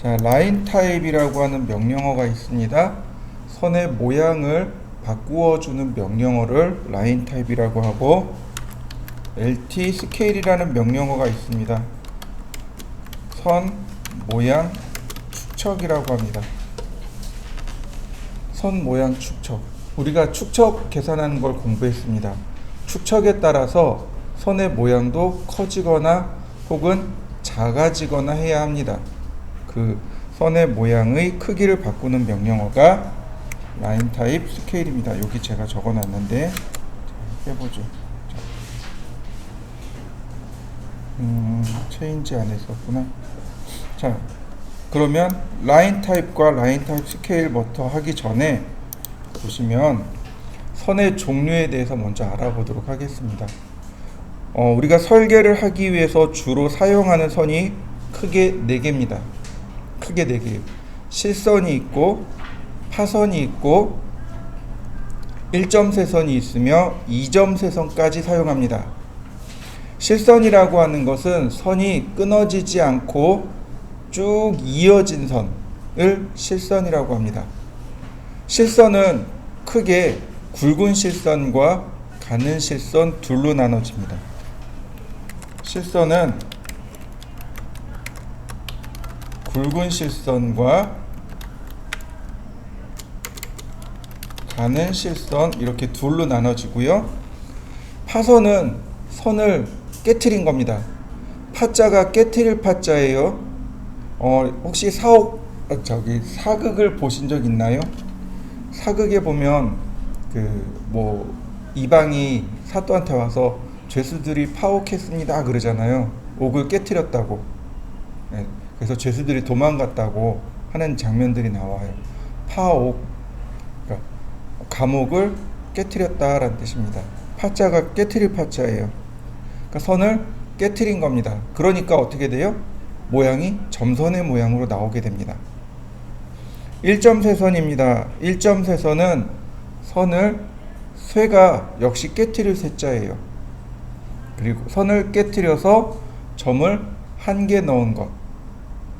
자, 라인 타입이라고 하는 명령어가 있습니다. 선의 모양을 바꾸어 주는 명령어를 라인 타입이라고 하고, LT 스케일이라는 명령어가 있습니다. 선 모양 축척이라고 합니다. 선 모양 축척. 우리가 축척 계산하는 걸 공부했습니다. 축척에 따라서 선의 모양도 커지거나 혹은 작아지거나 해야 합니다. 그 선의 모양의 크기를 바꾸는 명령어가 라인 타입 스케일입니다. 여기 제가 적어놨는데 해보죠. 체인지 안 했었구나. 자, 그러면 라인 타입과 라인 타입 스케일부터 하기 전에 보시면 선의 종류에 대해서 먼저 알아보도록 하겠습니다. 우리가 설계를 하기 위해서 주로 사용하는 선이 크게 4개입니다. 크게 4개예요. 실선이 있고 파선이 있고 1점세선이 있으며 2점세선까지 사용합니다. 실선이라고 하는 것은 선이 끊어지지 않고 쭉 이어진 선을 실선이라고 합니다. 실선은 크게 굵은 실선과 가는 실선 둘로 나눠집니다. 실선은 굵은 실선과 가는 실선 이렇게 둘로 나눠지고요. 파선은 선을 깨트린 겁니다. 파자가 깨트릴 파자예요. 혹시 사극을 보신 적 있나요? 사극에 보면 이방이 사또한테 와서 죄수들이 파옥했습니다 그러잖아요. 옥을 깨트렸다고. 네, 그래서 죄수들이 도망갔다고 하는 장면들이 나와요. 파옥, 그러니까 감옥을 깨트렸다라는 뜻입니다. 파자가 깨트릴 파자예요. 그러니까 선을 깨트린 겁니다. 그러니까 어떻게 돼요? 모양이 점선의 모양으로 나오게 됩니다. 1점세선입니다. 1점세선은 선을 쇠가 역시 깨트릴 쇠자예요. 그리고 선을 깨트려서 점을 1개 넣은 것,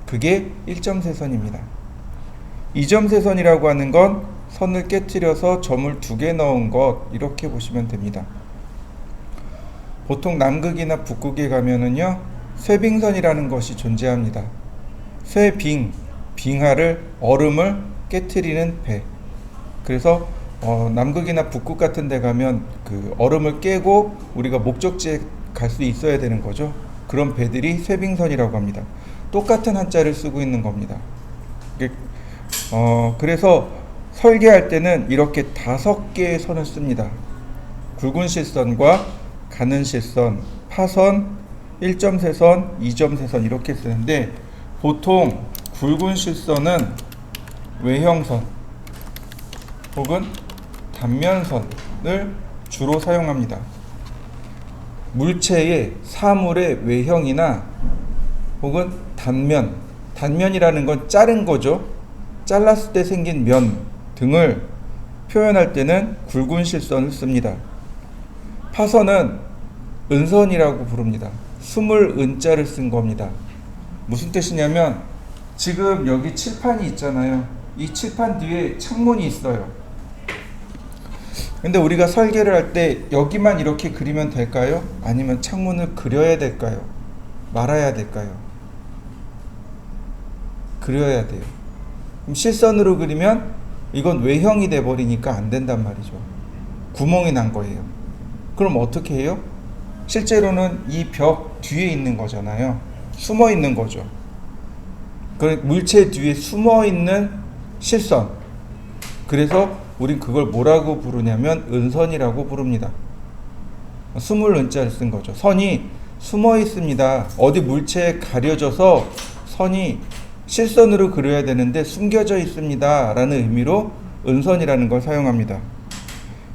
그게 1점세선입니다. 2점세선이라고 하는 건 선을 깨트려서 점을 2개 넣은 것, 이렇게 보시면 됩니다. 보통 남극이나 북극에 가면은요, 쇠빙선이라는 것이 존재합니다. 빙하를, 얼음을 깨트리는 배. 그래서 남극이나 북극 같은 데 가면 그 얼음을 깨고 우리가 목적지에 갈 수 있어야 되는 거죠. 그런 배들이 쇠빙선이라고 합니다. 똑같은 한자를 쓰고 있는 겁니다. 그래서 설계할 때는 이렇게 5개의 선을 씁니다. 굵은 실선과 가는 실선, 파선, 1점세선, 2점세선 이렇게 쓰는데, 보통 굵은 실선은 외형선 혹은 단면선을 주로 사용합니다. 물체의 사물의 외형이나 혹은 단면이라는 건 자른 거죠. 잘랐을 때 생긴 면 등을 표현할 때는 굵은 실선을 씁니다. 파선은 은선이라고 부릅니다. 숨을 은자를 쓴 겁니다. 무슨 뜻이냐면, 지금 여기 칠판이 있잖아요. 이 칠판 뒤에 창문이 있어요. 근데 우리가 설계를 할 때 여기만 이렇게 그리면 될까요? 아니면 창문을 그려야 될까요? 말아야 될까요? 그려야 돼요. 그럼 실선으로 그리면 이건 외형이 돼버리니까 안 된단 말이죠. 구멍이 난 거예요. 그럼 어떻게 해요? 실제로는 이 벽 뒤에 있는 거잖아요. 숨어 있는 거죠. 물체 뒤에 숨어 있는 실선. 그래서 우린 그걸 뭐라고 부르냐면 은선이라고 부릅니다. 숨을 은자를 쓴 거죠. 선이 숨어 있습니다. 어디 물체에 가려져서 선이 실선으로 그려야 되는데 숨겨져 있습니다 라는 의미로 은선이라는 걸 사용합니다.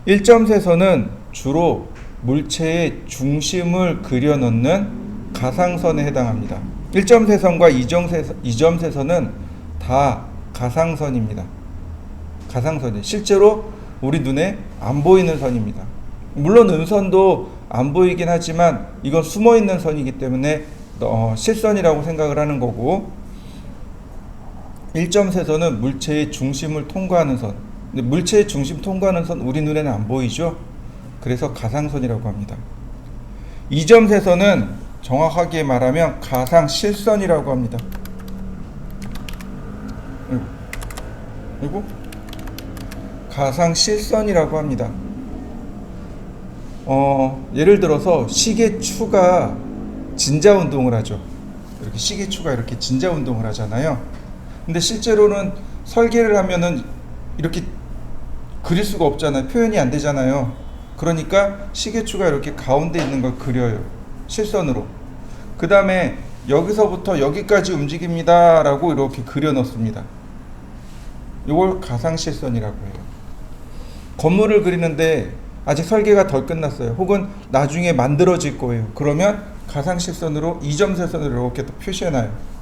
1점세선은 주로 물체의 중심을 그려 넣는 가상선에 해당합니다. 1점세선과 2점세선은 다 가상선입니다. 가상선이 실제로 우리 눈에 안 보이는 선입니다. 물론 은선도 안 보이긴 하지만 이건 숨어 있는 선이기 때문에 실선이라고 생각을 하는 거고, 1점세선은 물체의 중심을 통과하는 선. 근데 물체의 중심 통과하는 선 우리 눈에는 안 보이죠? 그래서 가상선이라고 합니다. 2점세선은 정확하게 말하면 가상실선이라고 합니다. 그리고 가상실선이라고 합니다. 예를 들어서 시계추가 진자 운동을 하죠. 이렇게 시계추가 이렇게 진자 운동을 하잖아요. 근데 실제로는 설계를 하면은 이렇게 그릴 수가 없잖아요. 표현이 안 되잖아요. 그러니까 시계추가 이렇게 가운데 있는 걸 그려요. 실선으로. 그 다음에 여기서부터 여기까지 움직입니다 라고 이렇게 그려 넣습니다. 이걸 가상실선이라고 해요. 건물을 그리는데 아직 설계가 덜 끝났어요. 혹은 나중에 만들어질 거예요. 그러면 가상실선으로 2점세선으로 이렇게 또 표시해놔요.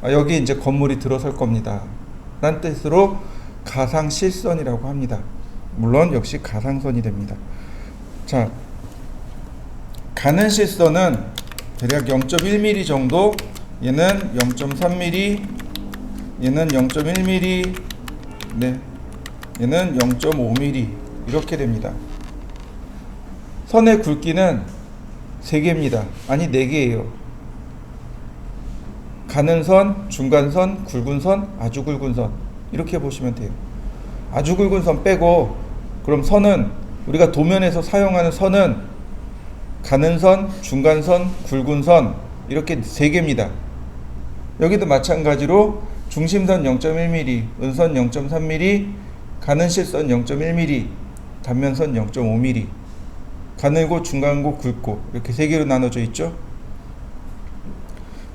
여기 이제 건물이 들어설 겁니다 라는 뜻으로 가상실선이라고 합니다. 물론 역시 가상선이 됩니다. 자, 가는 실선은 대략 0.1mm 정도, 얘는 0.3mm, 얘는 0.1mm, 네, 얘는 0.5mm 이렇게 됩니다. 선의 굵기는 3개입니다. 아니 4개예요. 가는 선, 중간선, 굵은 선, 아주 굵은 선 이렇게 보시면 돼요. 아주 굵은 선 빼고 그럼 선은 우리가 도면에서 사용하는 선은 가는 선, 중간선, 굵은 선 이렇게 3개입니다. 여기도 마찬가지로 중심선 0.1mm, 은선 0.3mm, 가는 실선 0.1mm, 단면선 0.5mm, 가늘고 중간고 굵고 이렇게 3개로 나눠져 있죠.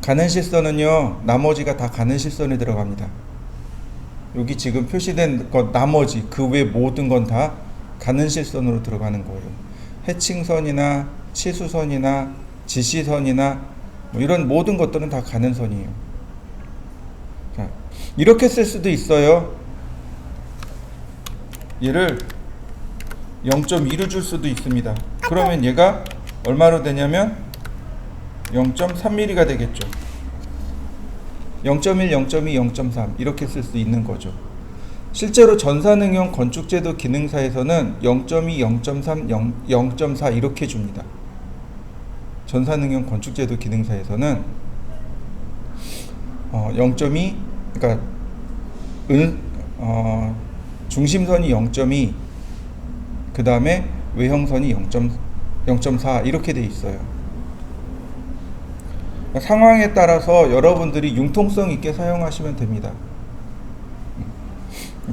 가는 실선은요 나머지가 다 가는 실선에 들어갑니다. 여기 지금 표시된 것 나머지 그 외 모든 건 다 가는 실선으로 들어가는 거예요. 해칭선이나 치수선이나 지시선이나 뭐 이런 모든 것들은 다 가는 선이에요. 자, 이렇게 쓸 수도 있어요. 얘를 0.2로 줄 수도 있습니다. 그러면 얘가 얼마로 되냐면 0.3mm가 되겠죠. 0.1, 0.2, 0.3 이렇게 쓸 수 있는 거죠. 실제로 전산응용 건축제도 기능사에서는 0.2, 0.3, 0.4 이렇게 줍니다. 전산응용 건축제도 기능사에서는 0.2 그러니까 중심선이 0.2 그 다음에 외형선이 0.4 이렇게 돼 있어요. 상황에 따라서 여러분들이 융통성 있게 사용하시면 됩니다.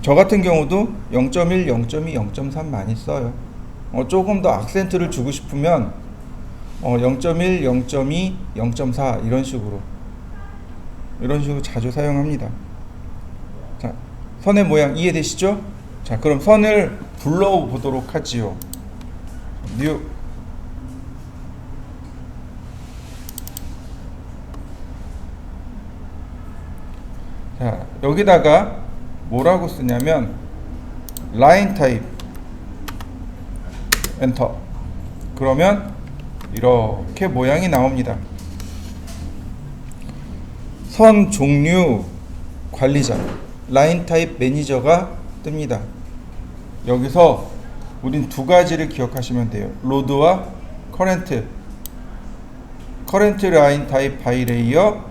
저 같은 경우도 0.1, 0.2, 0.3 많이 써요. 조금 더 악센트를 주고 싶으면 0.1, 0.2, 0.4 이런 식으로 자주 사용합니다. 자, 선의 모양 이해되시죠? 자, 그럼 선을 불러보도록 하지요. 뉴 자, 여기다가 뭐라고 쓰냐면 라인 타입 엔터 그러면 이렇게 모양이 나옵니다. 선 종류 관리자 라인 타입 매니저가 뜹니다. 여기서 우린 두 가지를 기억하시면 돼요. 로드와 커렌트 라인 타입 바이 레이어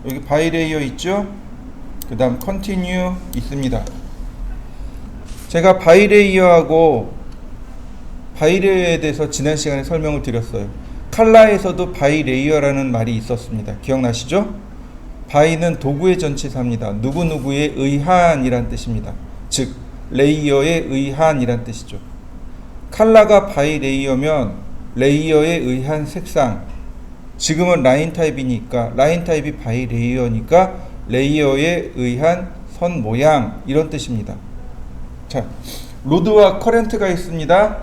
여기 바이 레이어 있죠? 그 다음 컨티뉴 있습니다. 제가 바이 레이어에 대해서 지난 시간에 설명을 드렸어요. 칼라에서도 바이 레이어라는 말이 있었습니다. 기억나시죠? 바이는 도구의 전치사입니다. 누구누구에 의한이란 뜻입니다. 즉 레이어에 의한이란 뜻이죠. 칼라가 바이 레이어면 레이어에 의한 색상 지금은 라인 타입이니까 라인 타입이 바이 레이어니까 레이어에 의한 선 모양 이런 뜻입니다. 자, 로드와 커렌트가 있습니다.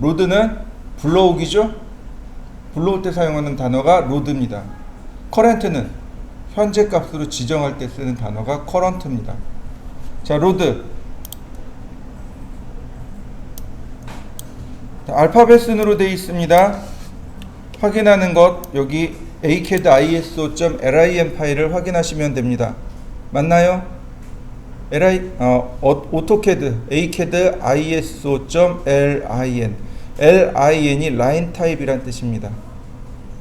로드는 불러오기죠. 불러올 때 사용하는 단어가 로드입니다. 커렌트는 현재 값으로 지정할 때 쓰는 단어가 커런트입니다. 자, 로드 알파벳 순으로 되어 있습니다. 확인하는 것 여기 acad iso.lim 파일을 확인하시면 됩니다. 맞나요? 오토캐드 ACAD ISO.LIN LIN이 라인 타입이란 뜻입니다.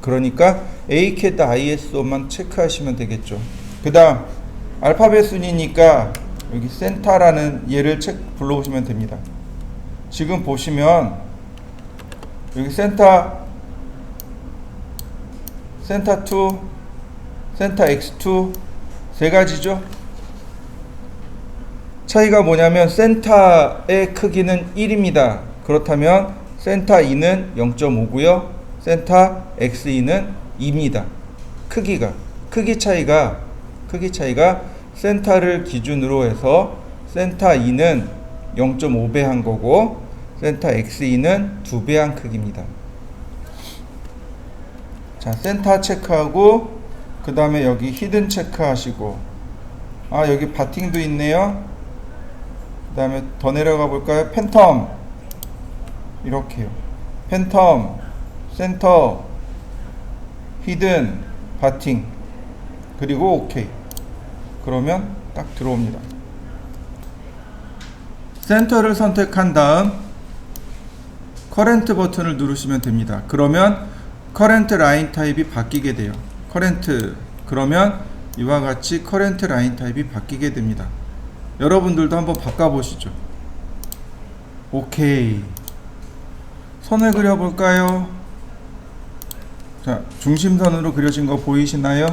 그러니까 ACAD ISO만 체크하시면 되겠죠. 그 다음 알파벳 순이니까 여기 센터라는 얘를 불러보시면 됩니다. 지금 보시면 여기 센터 2, 센터 X2 세 가지죠. 차이가 뭐냐면 센터의 크기는 1입니다. 그렇다면 센터 2는 0.5고요. 센터 X2는 2입니다. 크기 차이가 센터를 기준으로 해서 센터 2는 0.5배 한 거고 센터 X2는 2배 한 크기입니다. 자, 센터 체크하고 그 다음에 여기 히든 체크하시고 여기 바팅도 있네요. 그 다음에 더 내려가 볼까요? 팬텀 이렇게요. 팬텀, 센터, 히든, 바팅 그리고 오케이. 그러면 딱 들어옵니다. 센터를 선택한 다음 커런트 버튼을 누르시면 됩니다. 그러면 커런트 라인 타입이 바뀌게 돼요. 커런트 그러면 이와 같이 커런트 라인 타입이 바뀌게 됩니다. 여러분들도 한번 바꿔보시죠. 오케이. 선을 그려볼까요? 자, 중심선으로 그려진 거 보이시나요?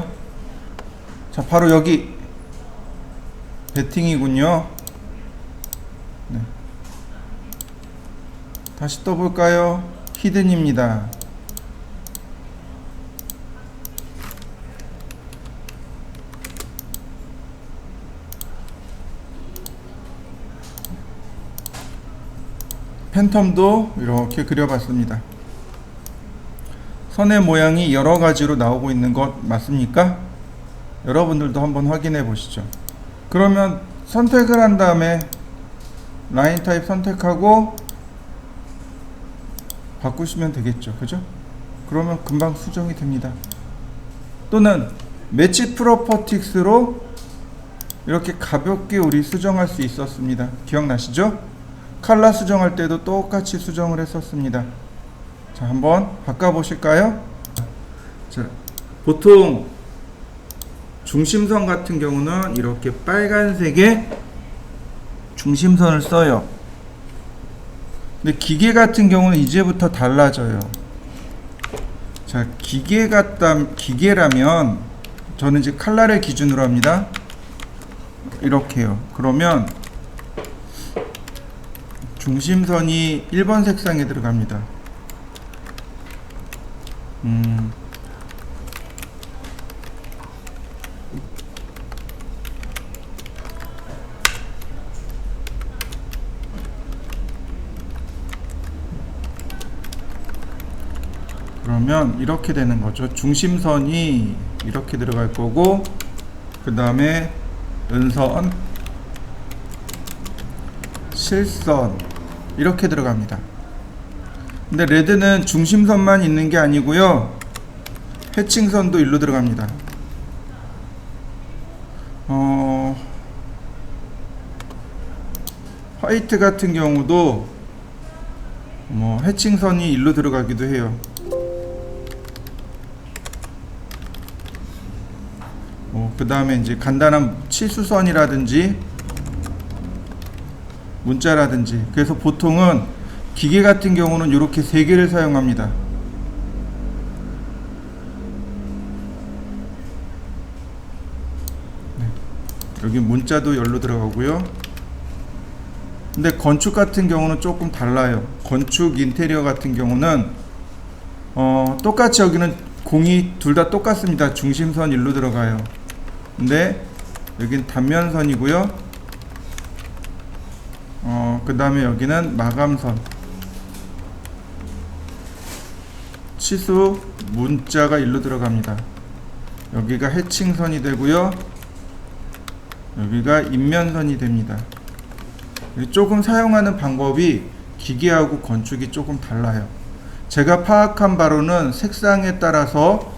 자, 바로 여기 배팅이군요. 네. 다시 떠볼까요? 히든입니다. 팬텀도 이렇게 그려봤습니다. 선의 모양이 여러 가지로 나오고 있는 것 맞습니까? 여러분들도 한번 확인해 보시죠. 그러면 선택을 한 다음에 라인 타입 선택하고 바꾸시면 되겠죠. 그죠? 그러면 금방 수정이 됩니다. 또는 매치 프로퍼틱스로 이렇게 가볍게 우리 수정할 수 있었습니다. 기억나시죠? 칼라 수정할 때도 똑같이 수정을 했었습니다. 자, 한번 바꿔보실까요? 자, 보통 중심선 같은 경우는 이렇게 빨간색의 중심선을 써요. 근데 기계 같은 경우는 이제부터 달라져요. 자, 기계라면 저는 이제 칼라를 기준으로 합니다. 이렇게요. 그러면 중심선이 1번 색상에 들어갑니다. 그러면 이렇게 되는 거죠. 중심선이 이렇게 들어갈 거고 그 다음에 은선, 실선 이렇게 들어갑니다. 근데 레드는 중심선만 있는 게 아니고요, 해칭선도 일로 들어갑니다. 화이트 같은 경우도 해칭선이 일로 들어가기도 해요. 그 다음에 이제 간단한 치수선이라든지 문자라든지, 그래서 보통은 기계 같은 경우는 이렇게 3개를 사용합니다. 네. 여기 문자도 열로 들어가고요. 근데 건축 같은 경우는 조금 달라요. 건축 인테리어 같은 경우는 똑같이 여기는 공이 둘 다 똑같습니다. 중심선 일로 들어가요. 근데 여긴 단면선이고요. 그 다음에 여기는 마감선, 치수 문자가 일로 들어갑니다. 여기가 해칭선이 되고요, 여기가 인면선이 됩니다. 조금 사용하는 방법이 기계하고 건축이 조금 달라요. 제가 파악한 바로는 색상에 따라서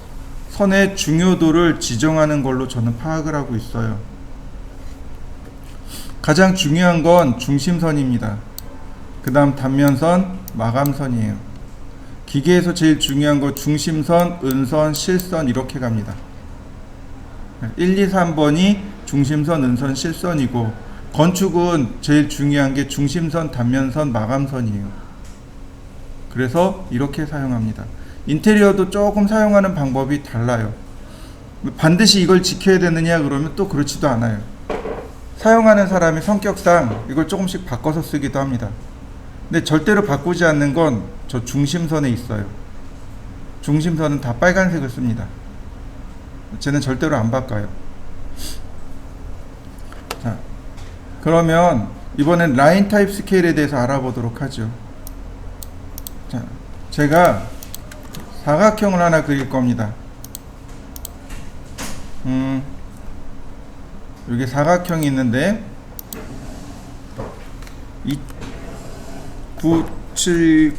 선의 중요도를 지정하는 걸로 저는 파악을 하고 있어요. 가장 중요한 건 중심선입니다. 그 다음 단면선, 마감선이에요. 기계에서 제일 중요한 거 중심선, 은선, 실선 이렇게 갑니다. 1, 2, 3번이 중심선, 은선, 실선이고, 건축은 제일 중요한 게 중심선, 단면선, 마감선이에요. 그래서 이렇게 사용합니다. 인테리어도 조금 사용하는 방법이 달라요. 반드시 이걸 지켜야 되느냐 그러면 또 그렇지도 않아요. 사용하는 사람이 성격상 이걸 조금씩 바꿔서 쓰기도 합니다. 근데 절대로 바꾸지 않는 건 저 중심선에 있어요. 중심선은 다 빨간색을 씁니다. 쟤는 절대로 안 바꿔요. 자, 그러면 이번엔 라인 타입 스케일에 대해서 알아보도록 하죠. 자, 제가 사각형을 하나 그릴 겁니다. 여기 사각형이 있는데 970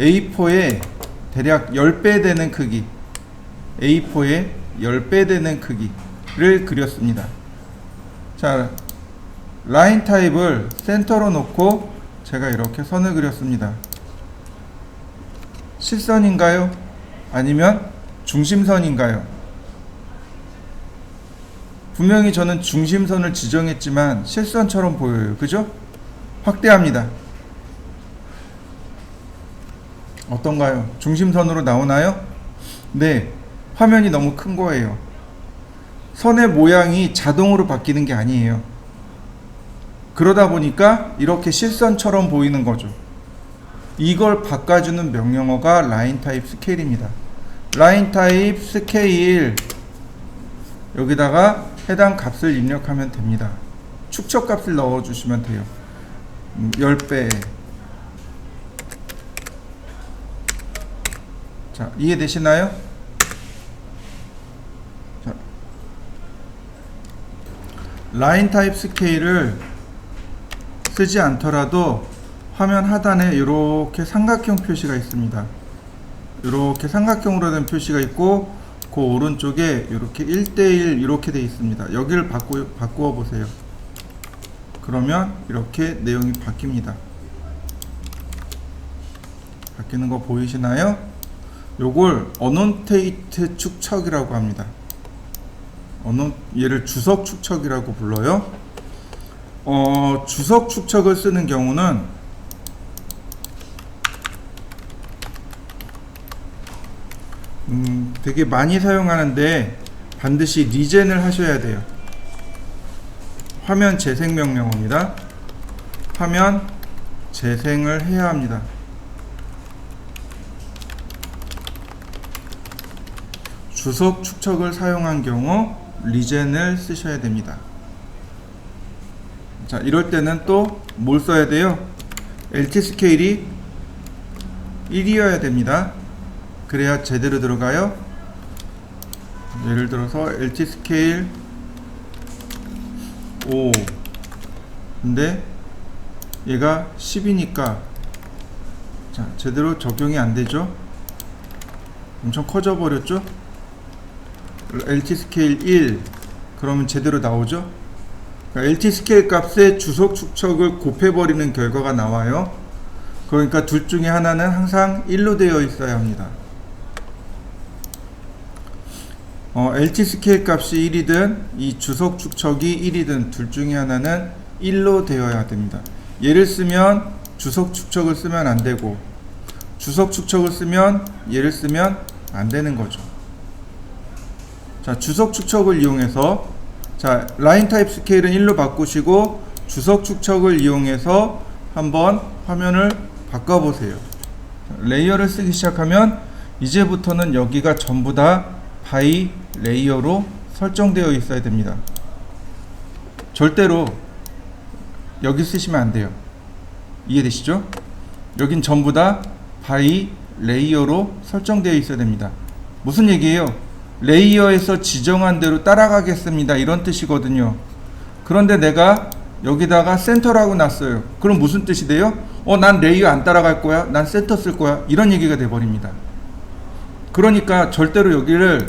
A4에 대략 10배 되는 크기, A4에 10배 되는 크기를 그렸습니다. 자, 라인 타입을 센터로 놓고 제가 이렇게 선을 그렸습니다. 실선인가요? 아니면 중심선인가요? 분명히 저는 중심선을 지정했지만 실선처럼 보여요. 그죠? 확대합니다. 어떤가요? 중심선으로 나오나요? 네, 화면이 너무 큰 거예요. 선의 모양이 자동으로 바뀌는 게 아니에요. 그러다 보니까 이렇게 실선처럼 보이는 거죠. 이걸 바꿔주는 명령어가 라인 타입 스케일입니다. 라인 타입 스케일, 여기다가 해당 값을 입력하면 됩니다. 축척 값을 넣어주시면 돼요. 10배. 자, 이해되시나요? 자, 라인 타입 스케일을 쓰지 않더라도 화면 하단에 이렇게 삼각형 표시가 있습니다. 이렇게 삼각형으로 된 표시가 있고, 그 오른쪽에 이렇게 1대1 이렇게 되어 있습니다. 여기를 바꾸어 보세요. 그러면 이렇게 내용이 바뀝니다. 바뀌는 거 보이시나요? 요걸 어논테이트 축척이라고 합니다. 얘를 주석 축척이라고 불러요. 주석 축척을 쓰는 경우는 되게 많이 사용하는데 반드시 리젠을 하셔야 돼요. 화면 재생 명령어입니다. 화면 재생을 해야 합니다. 주석 축척을 사용한 경우 리젠을 쓰셔야 됩니다. 자, 이럴 때는 또 뭘 써야 돼요? LT 스케일이 1이어야 됩니다. 그래야 제대로 들어가요. 예를 들어서 LT 스케일 5, 근데 얘가 10이니까 자, 제대로 적용이 안 되죠. 엄청 커져 버렸죠. LT 스케일 1, 그러면 제대로 나오죠. 그러니까 LT 스케일 값에 주석 축척을 곱해버리는 결과가 나와요. 그러니까 둘 중에 하나는 항상 1로 되어 있어야 합니다. LT 스케일 값이 1이든 이 주석 축척이 1이든 둘 중에 하나는 1로 되어야 됩니다. 얘를 쓰면 주석 축척을 쓰면 안 되고, 주석 축척을 쓰면 얘를 쓰면 안 되는 거죠. 자, 주석 축척을 이용해서, 자, 라인 타입 스케일은 1로 바꾸시고 주석 축척을 이용해서 한번 화면을 바꿔보세요. 레이어를 쓰기 시작하면 이제부터는 여기가 전부 다 바이 레이어로 설정되어 있어야 됩니다. 절대로 여기 쓰시면 안 돼요. 이해되시죠? 여긴 전부 다 바이 레이어로 설정되어 있어야 됩니다. 무슨 얘기예요? 레이어에서 지정한 대로 따라가겠습니다, 이런 뜻이거든요. 그런데 내가 여기다가 센터라고 놨어요. 그럼 무슨 뜻이 돼요? 난 레이어 안 따라갈 거야, 난 센터 쓸 거야, 이런 얘기가 돼 버립니다. 그러니까 절대로 여기를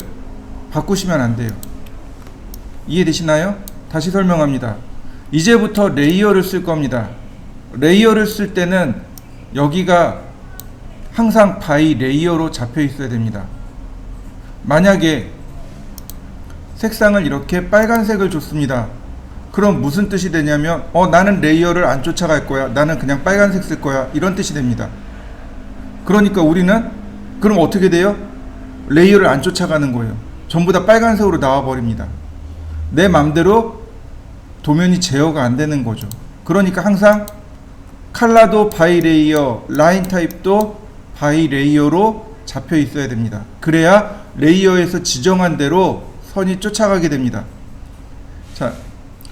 바꾸시면 안 돼요. 이해되시나요? 다시 설명합니다. 이제부터 레이어를 쓸 겁니다. 레이어를 쓸 때는 여기가 항상 바이 레이어로 잡혀 있어야 됩니다. 만약에 색상을 이렇게 빨간색을 줬습니다. 그럼 무슨 뜻이 되냐면 나는 레이어를 안 쫓아갈 거야, 나는 그냥 빨간색 쓸 거야, 이런 뜻이 됩니다. 그러니까 우리는 그럼 어떻게 돼요? 레이어를 안 쫓아가는 거예요. 전부 다 빨간색으로 나와 버립니다. 내 맘대로 도면이 제어가 안 되는 거죠. 그러니까 항상 컬러도 바이 레이어, 라인 타입도 바이 레이어로 잡혀 있어야 됩니다. 그래야 레이어에서 지정한 대로 선이 쫓아가게 됩니다. 자,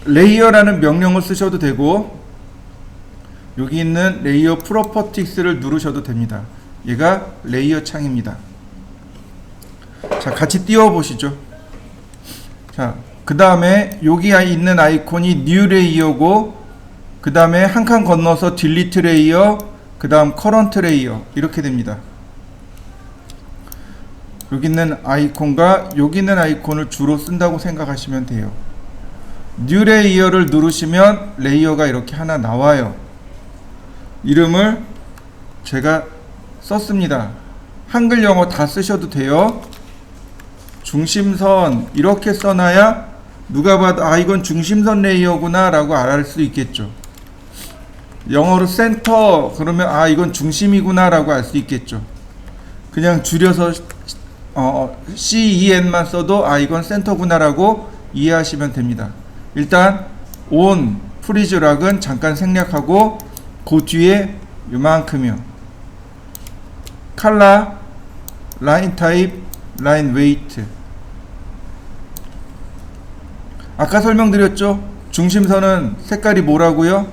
레이어라는 명령을 쓰셔도 되고 여기 있는 레이어 프로퍼티스를 누르셔도 됩니다. 얘가 레이어 창입니다. 자, 같이 띄워 보시죠. 자, 그 다음에 여기 있는 아이콘이 뉴 레이어고, 그 다음에 한 칸 건너서 딜리트 레이어, 그 다음 커런트 레이어, 이렇게 됩니다. 여기 있는 아이콘과 여기 있는 아이콘을 주로 쓴다고 생각하시면 돼요. 뉴 레이어를 누르시면 레이어가 이렇게 하나 나와요. 이름을 제가 썼습니다. 한글 영어 다 쓰셔도 돼요. 중심선 이렇게 써놔야 누가 봐도 이건 중심선 레이어구나 라고 알 수 있겠죠. 영어로 센터 그러면 이건 중심이구나 라고 알 수 있겠죠. 그냥 줄여서 CEN만 써도 이건 센터구나 라고 이해하시면 됩니다. 일단 on 프리즈락은 잠깐 생략하고 그 뒤에 요만큼이요. 컬러, 라인 타입, 라인 웨이트. 아까 설명드렸죠? 중심선은 색깔이 뭐라고요?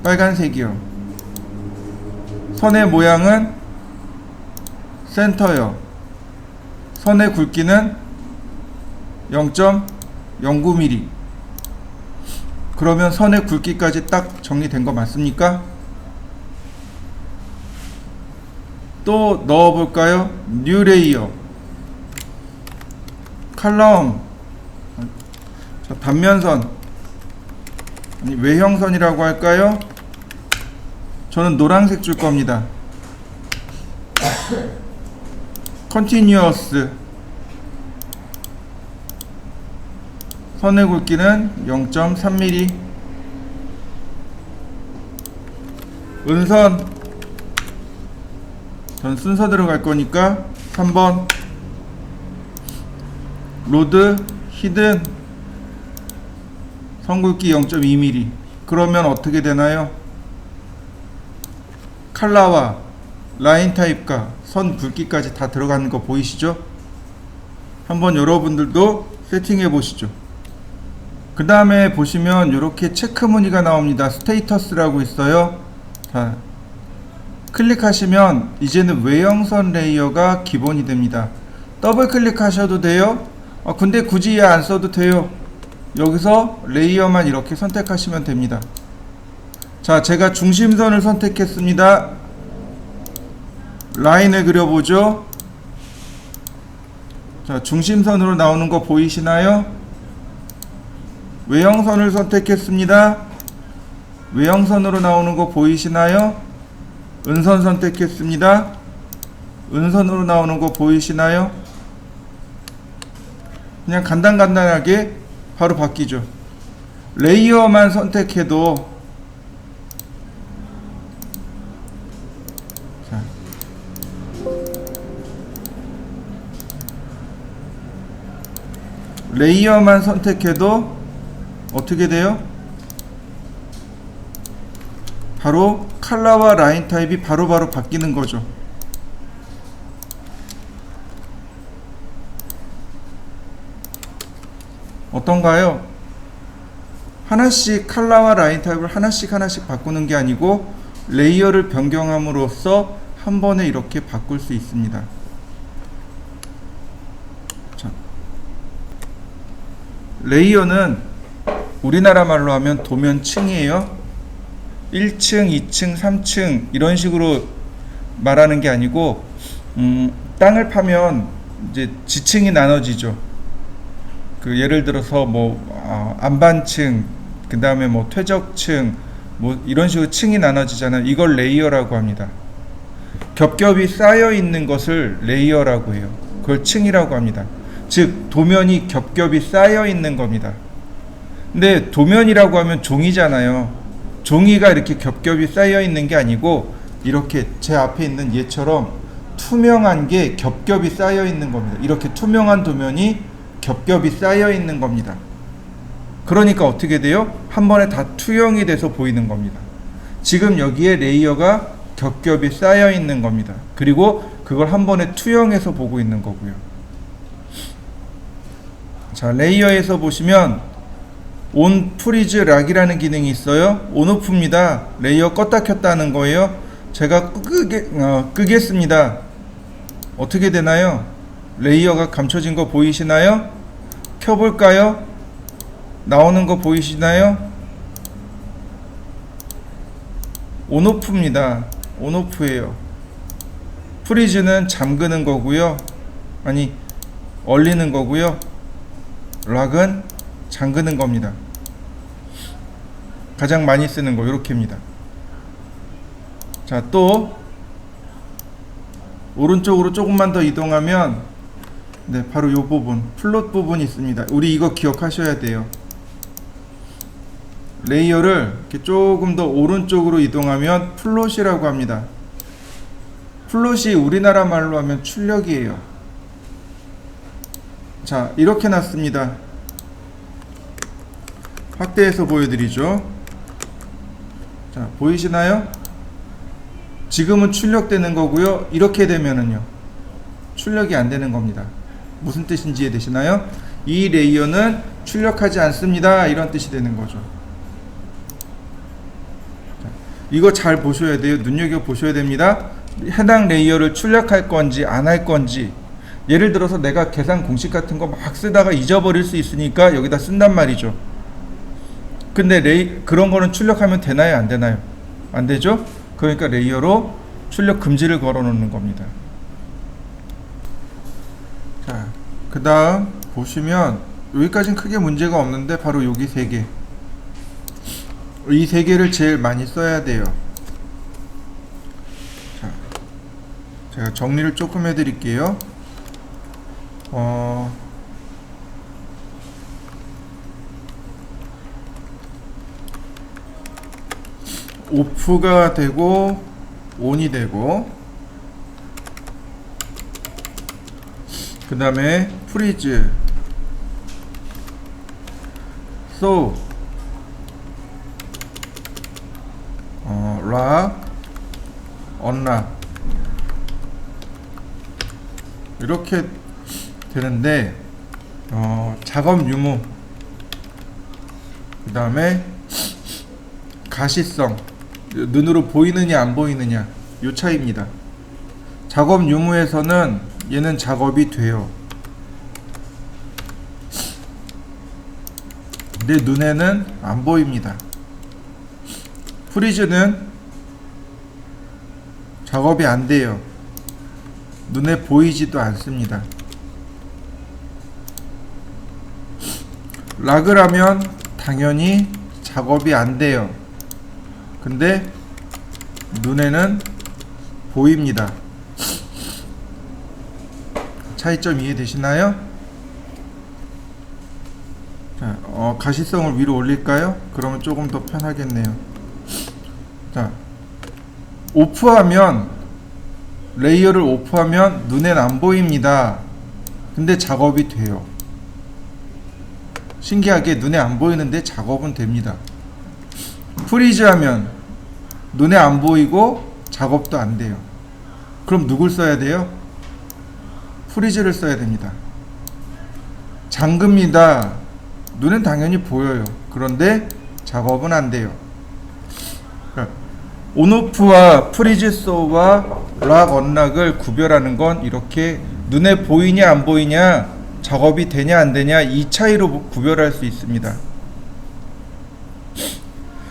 빨간색이요. 선의 모양은 센터요. 선의 굵기는 0.09mm. 그러면 선의 굵기까지 딱 정리된 거 맞습니까? 또 넣어볼까요? 뉴 레이어, 컬럼, 단면선, 외형선이라고 할까요? 저는 노란색 줄 겁니다. 컨티뉴어스, 선의 굵기는 0.3mm. 은선, 전 순서 들어갈 거니까 3번. 로드, 히든, 선 굵기 0.2mm. 그러면 어떻게 되나요? 컬러와 라인 타입과 선 굵기까지 다 들어가는 거 보이시죠? 한번 여러분들도 세팅해 보시죠. 그 다음에 보시면 이렇게 체크 무늬가 나옵니다. 스테이터스라고 있어요. 자, 클릭하시면 이제는 외형선 레이어가 기본이 됩니다. 더블 클릭하셔도 돼요. 근데 굳이 안 써도 돼요. 여기서 레이어만 이렇게 선택하시면 됩니다. 자, 제가 중심선을 선택했습니다. 라인을 그려보죠. 자, 중심선으로 나오는 거 보이시나요? 외형선을 선택했습니다. 외형선으로 나오는 거 보이시나요? 은선 선택했습니다. 은선으로 나오는 거 보이시나요? 그냥 간단하게 바로 바뀌죠. 레이어만 선택해도 자, 레이어만 선택해도 어떻게 돼요? 바로 컬러와 라인 타입이 바로바로 바뀌는 거죠. 어떤가요? 하나씩 컬러와 라인 타입을 하나씩 바꾸는 게 아니고 레이어를 변경함으로써 한 번에 이렇게 바꿀 수 있습니다. 자, 레이어는 우리나라 말로 하면 도면층이에요. 1층, 2층, 3층 이런 식으로 말하는 게 아니고 땅을 파면 이제 지층이 나눠지죠. 그 예를 들어서 뭐 안반층, 그 다음에 뭐 퇴적층, 뭐 이런 식으로 층이 나눠지잖아요. 이걸 레이어라고 합니다. 겹겹이 쌓여 있는 것을 레이어라고 해요. 그걸 층이라고 합니다. 즉 도면이 겹겹이 쌓여 있는 겁니다. 근데 도면이라고 하면 종이잖아요. 종이가 이렇게 겹겹이 쌓여 있는 게 아니고 이렇게 제 앞에 있는 얘처럼 투명한 게 겹겹이 쌓여 있는 겁니다. 이렇게 투명한 도면이 겹겹이 쌓여 있는 겁니다. 그러니까 어떻게 돼요? 한 번에 다 투영이 돼서 보이는 겁니다. 지금 여기에 레이어가 겹겹이 쌓여 있는 겁니다. 그리고 그걸 한 번에 투영해서 보고 있는 거고요. 자, 레이어에서 보시면 온 프리즈 락이라는 기능이 있어요. 온오프입니다. 레이어 껐다 켰다 하는 거예요. 제가 끄겠습니다. 어떻게 되나요? 레이어가 감춰진 거 보이시나요? 켜볼까요? 나오는 거 보이시나요? 온오프입니다. 온오프예요. 프리즈는 잠그는 거고요. 아니, 얼리는 거고요. 락은 잠그는 겁니다. 가장 많이 쓰는 거 이렇게입니다. 자, 또 오른쪽으로 조금만 더 이동하면 네, 바로 이 부분, 플롯 부분이 있습니다. 우리 이거 기억하셔야 돼요. 레이어를 이렇게 조금 더 오른쪽으로 이동하면 플롯이라고 합니다. 플롯이 우리나라 말로 하면 출력이에요. 자, 이렇게 놨습니다. 확대해서 보여드리죠. 자, 보이시나요? 지금은 출력되는 거고요. 이렇게 되면은요, 출력이 안 되는 겁니다. 무슨 뜻인지 이해되시나요? 이 레이어는 출력하지 않습니다. 이런 뜻이 되는 거죠. 자, 이거 잘 보셔야 돼요. 눈여겨 보셔야 됩니다. 해당 레이어를 출력할 건지 안 할 건지. 예를 들어서 내가 계산 공식 같은 거 막 쓰다가 잊어버릴 수 있으니까 여기다 쓴단 말이죠. 근데 그런 거는 출력하면 되나요? 안 되나요? 안 되죠? 그러니까 레이어로 출력 금지를 걸어 놓는 겁니다. 자, 그 다음 보시면 여기까지는 크게 문제가 없는데 바로 여기 세 개. 이 세 개를 제일 많이 써야 돼요. 자, 제가 정리를 조금 해드릴게요. 오프가 되고 온이 되고, 그 다음에 프리즈, so, 락, 언락 이렇게 되는데, 작업 유무, 그 다음에 가시성, 눈으로 보이느냐 안 보이느냐, 요 차이입니다. 작업 유무에서는 얘는 작업이 돼요. 내 눈에는 안 보입니다. 프리즈는 작업이 안 돼요. 눈에 보이지도 않습니다. 락을 하면 당연히 작업이 안 돼요. 근데 눈에는 보입니다. 차이점 이해되시나요? 자, 가시성을 위로 올릴까요? 그러면 조금 더 편하겠네요. 자, 오프하면, 레이어를 오프하면 눈엔 안 보입니다. 근데 작업이 돼요. 신기하게 눈에 안 보이는데 작업은 됩니다. 프리즈 하면 눈에 안 보이고 작업도 안 돼요. 그럼 누굴 써야 돼요? 프리즈를 써야 됩니다. 잠깁니다. 눈엔 당연히 보여요. 그런데 작업은 안 돼요. 온오프와 프리즈 소와 락 언락을 구별하는 건 이렇게 눈에 보이냐 안 보이냐, 작업이 되냐 안 되냐, 이 차이로 구별할 수 있습니다.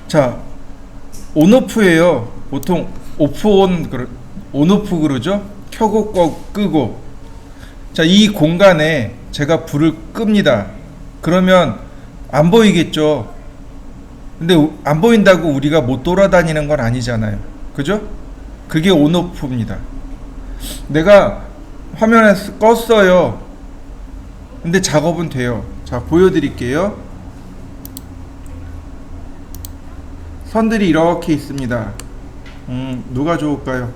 자, 온오프예요. 보통 오프 온오프 그러죠. 켜고 끄고. 자, 이 공간에 제가 불을 끕니다. 그러면 안 보이겠죠. 근데 안 보인다고 우리가 못 돌아다니는 건 아니잖아요. 그죠? 그게 온오프입니다. 내가 화면에 껐어요. 근데 작업은 돼요. 자, 보여드릴게요. 선들이 이렇게 있습니다. 누가 좋을까요?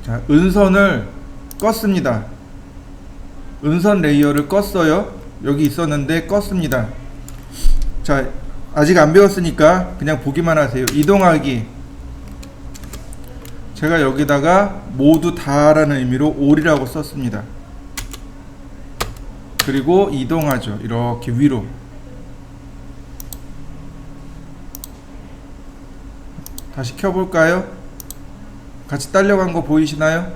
자, 은선을 껐습니다. 은선 레이어를 껐어요. 여기 있었는데 껐습니다. 자, 아직 안 배웠으니까 그냥 보기만 하세요. 이동하기. 제가 여기다가 모두 다라는 의미로 all이라고 썼습니다. 그리고 이동하죠. 이렇게 위로. 다시 켜볼까요? 같이 딸려간 거 보이시나요?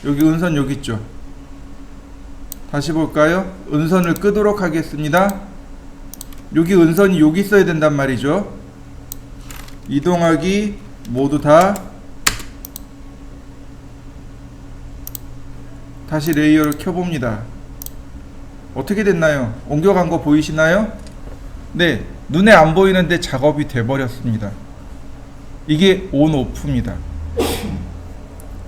여기 은선 여기 있죠. 다시 볼까요? 은선을 끄도록 하겠습니다. 여기 은선이 여기 있어야 된단 말이죠. 이동하기 모두 다. 다시 레이어를 켜봅니다. 어떻게 됐나요? 옮겨간 거 보이시나요? 네, 눈에 안 보이는데 작업이 돼버렸습니다. 이게 온 오프입니다.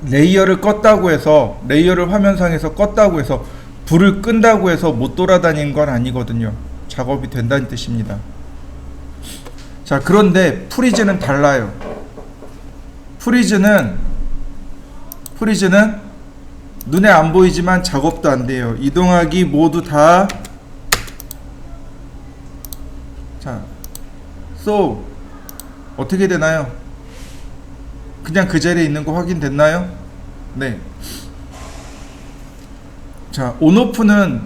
레이어를 껐다고 해서, 레이어를 화면상에서 껐다고 해서 불을 끈다고 해서 못 돌아다니는 건 아니거든요. 작업이 된다는 뜻입니다. 자, 그런데 프리즈는 달라요. 프리즈는 눈에 안 보이지만 작업도 안 돼요. 이동하기 모두 다. 자, so 어떻게 되나요? 그냥 그 자리에 있는 거 확인됐나요? 네. 자, 온오프는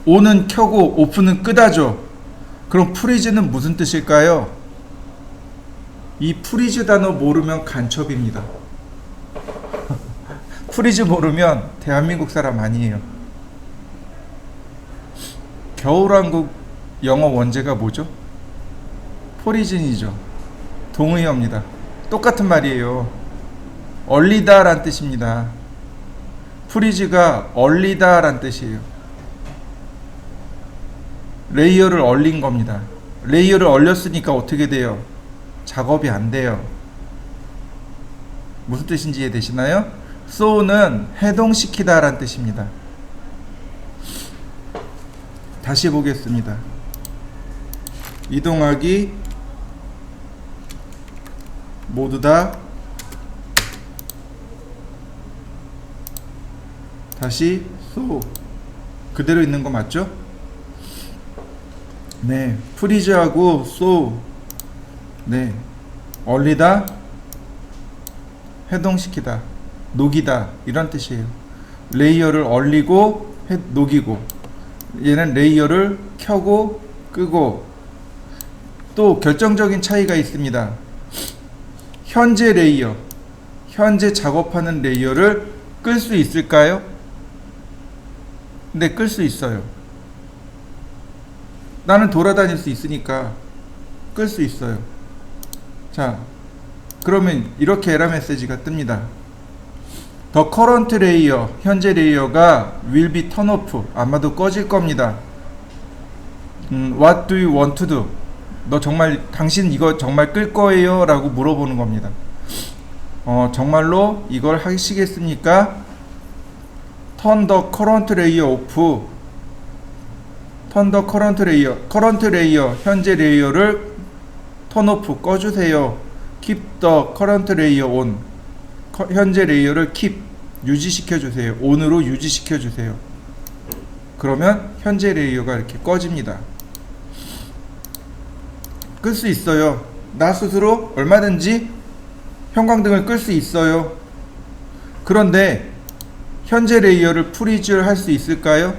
온은 켜고 오프는 끄다죠. 그럼 프리즈는 무슨 뜻일까요? 이 프리즈 단어 모르면 간첩입니다. 프리즈 모르면 대한민국 사람 아니에요. 겨울왕국 영어 원제가 뭐죠? 포리즌이죠. 동의어입니다. 똑같은 말이에요. 얼리다 란 뜻입니다. 프리즈가 얼리다 란 뜻이에요. 레이어를 얼린 겁니다. 레이어를 얼렸으니까 어떻게 돼요? 작업이 안 돼요. 무슨 뜻인지 이해되시나요? so는 해동시키다 란 뜻입니다. 다시 보겠습니다. 이동하기 모두 다. 다시 so. 그대로 있는 거 맞죠? 네, 프리즈하고 so. 네, 얼리다, 해동시키다, 녹이다 이런 뜻이에요. 레이어를 얼리고 녹이고, 얘는 레이어를 켜고 끄고. 또 결정적인 차이가 있습니다. 현재 레이어, 현재 작업하는 레이어를 끌 수 있을까요? 네, 끌 수 있어요. 나는 돌아다닐 수 있으니까 끌 수 있어요. 자, 그러면 이렇게 에러 메시지가 뜹니다. The current layer, 현재 레이어가 will be turn off, 아마도 꺼질 겁니다. What do you want to do? 당신 이거 정말 끌 거예요? 라고 물어보는 겁니다. 정말로 이걸 하시겠습니까? Turn the current layer off. Turn the current layer. current layer, 현재 레이어를 turn off, 꺼주세요. Keep the current layer on. 현재 레이어를 keep, 유지시켜주세요. on으로 유지시켜주세요. 그러면 현재 레이어가 이렇게 꺼집니다. 끌 수 있어요. 나 스스로 얼마든지 형광등을 끌 수 있어요. 그런데 현재 레이어를 프리즈를 할 수 있을까요?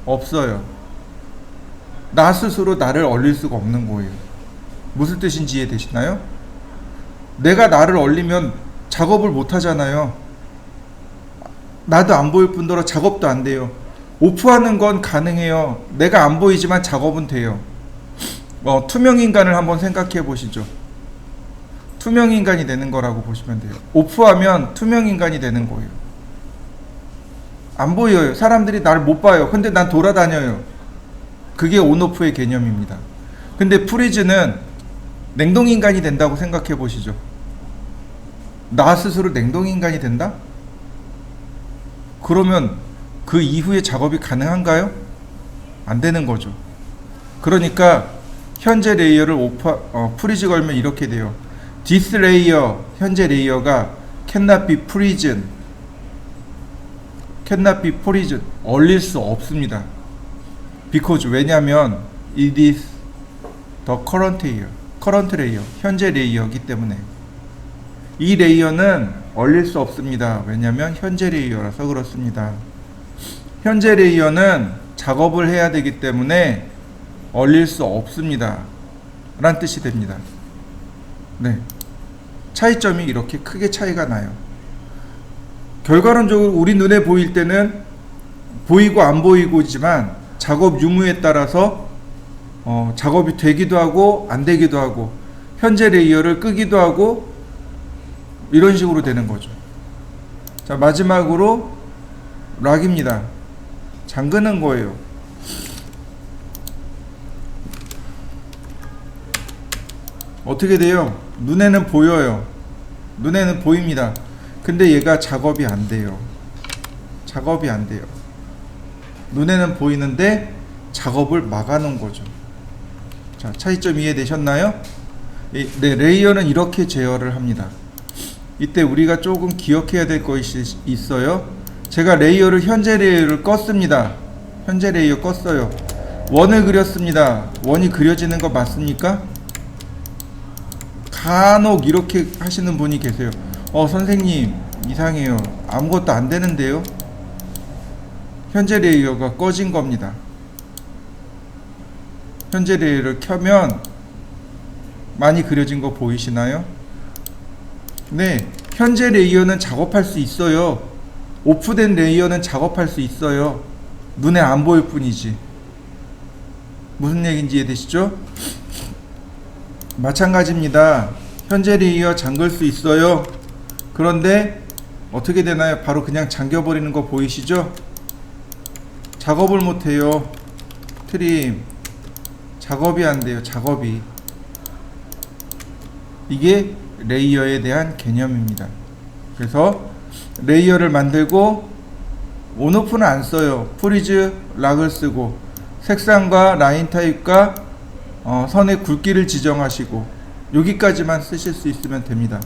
없어요. 나 스스로 나를 얼릴 수가 없는 거예요. 무슨 뜻인지 이해되시나요? 내가 나를 얼리면 작업을 못 하잖아요. 나도 안 보일 뿐더러 작업도 안 돼요. 오프하는 건 가능해요. 내가 안 보이지만 작업은 돼요. 투명인간을 한번 생각해 보시죠. 투명인간이 되는 거라고 보시면 돼요. 오프하면 투명인간이 되는 거예요. 안 보여요. 사람들이 날 못 봐요. 근데 난 돌아다녀요. 그게 온오프의 개념입니다. 근데 프리즈는 냉동인간이 된다고 생각해 보시죠. 나 스스로 냉동인간이 된다? 그러면 그 이후에 작업이 가능한가요? 안 되는 거죠. 그러니까 현재 레이어를 프리즈 걸면 이렇게 돼요. This layer, 현재 레이어가 cannot be frozen. cannot be frozen. 얼릴 수 없습니다. because 왜냐하면 it is the current layer. current layer, 현재 레이어이기 때문에. 이 레이어는 얼릴 수 없습니다. 왜냐하면 현재 레이어라서 그렇습니다. 현재 레이어는 작업을 해야 되기 때문에 얼릴 수 없습니다. 라는 뜻이 됩니다. 네. 차이점이 이렇게 크게 차이가 나요. 결과론적으로 우리 눈에 보일 때는 보이고 안 보이고지만 작업 유무에 따라서 작업이 되기도 하고 안 되기도 하고 현재 레이어를 끄기도 하고 이런 식으로 되는 거죠. 자, 마지막으로 락입니다. 잠그는 거예요. 어떻게 돼요? 눈에는 보여요. 눈에는 보입니다. 근데 얘가 작업이 안 돼요. 작업이 안 돼요. 눈에는 보이는데 작업을 막아놓은 거죠. 자, 차이점 이해되셨나요? 네, 레이어는 이렇게 제어를 합니다. 이때 우리가 조금 기억해야 될 것이 있어요. 제가 레이어를 현재 레이어를 껐습니다. 현재 레이어 껐어요. 원을 그렸습니다. 원이 그려지는 거 맞습니까? 간혹 이렇게 하시는 분이 계세요. 선생님 이상해요. 아무것도 안 되는데요. 현재 레이어가 꺼진 겁니다. 현재 레이어를 켜면 많이 그려진 거 보이시나요? 네, 현재 레이어는 작업할 수 있어요. 오프된 레이어는 작업할 수 있어요. 눈에 안 보일 뿐이지. 무슨 얘기인지 이해되시죠? 마찬가지입니다. 현재 레이어 잠글 수 있어요. 그런데 어떻게 되나요? 바로 그냥 잠겨버리는 거 보이시죠? 작업을 못해요. 트림 작업이 안 돼요. 작업이. 이게 레이어에 대한 개념입니다. 그래서 레이어를 만들고 온오프는 안 써요. 프리즈, 락을 쓰고 색상과 라인 타입과 선의 굵기를 지정하시고 여기까지만 쓰실 수 있으면 됩니다.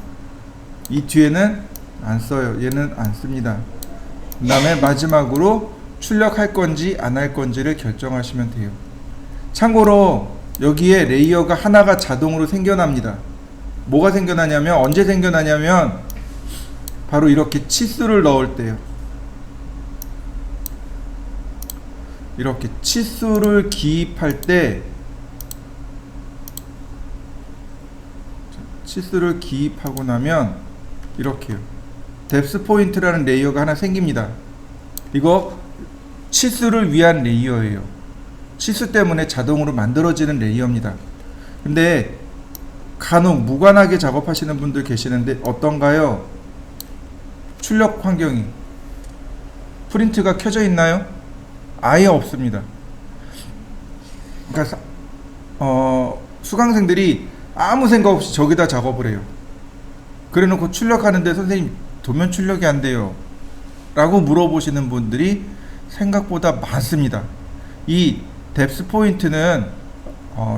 이 뒤에는 안 써요. 얘는 안 씁니다. 그 다음에 마지막으로 출력할 건지 안 할 건지를 결정하시면 돼요. 참고로 여기에 레이어가 하나가 자동으로 생겨납니다. 뭐가 생겨나냐면 언제 생겨나냐면 바로 이렇게 치수를 넣을 때요. 이렇게 치수를 기입할 때 치수를 기입하고 나면 이렇게요. 뎁스 포인트라는 레이어가 하나 생깁니다. 이거 치수를 위한 레이어예요. 치수 때문에 자동으로 만들어지는 레이어입니다. 근데 간혹 무관하게 작업하시는 분들 계시는데 어떤가요? 출력 환경이 프린트가 켜져 있나요? 아예 없습니다. 그러니까 수강생들이 아무 생각 없이 저기다 작업을 해요. 그래 놓고 출력하는데 선생님 도면 출력이 안 돼요 라고 물어보시는 분들이 생각보다 많습니다. 이 뎁스 포인트는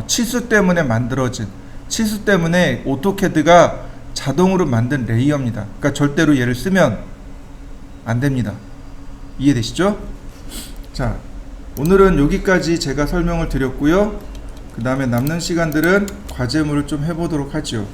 치수 때문에 만들어진, 치수 때문에 오토캐드가 자동으로 만든 레이어입니다. 그러니까 절대로 얘를 쓰면 안 됩니다. 이해되시죠? 자, 오늘은 여기까지 제가 설명을 드렸고요. 그 다음에 남는 시간들은 과제물을 좀 해보도록 하죠.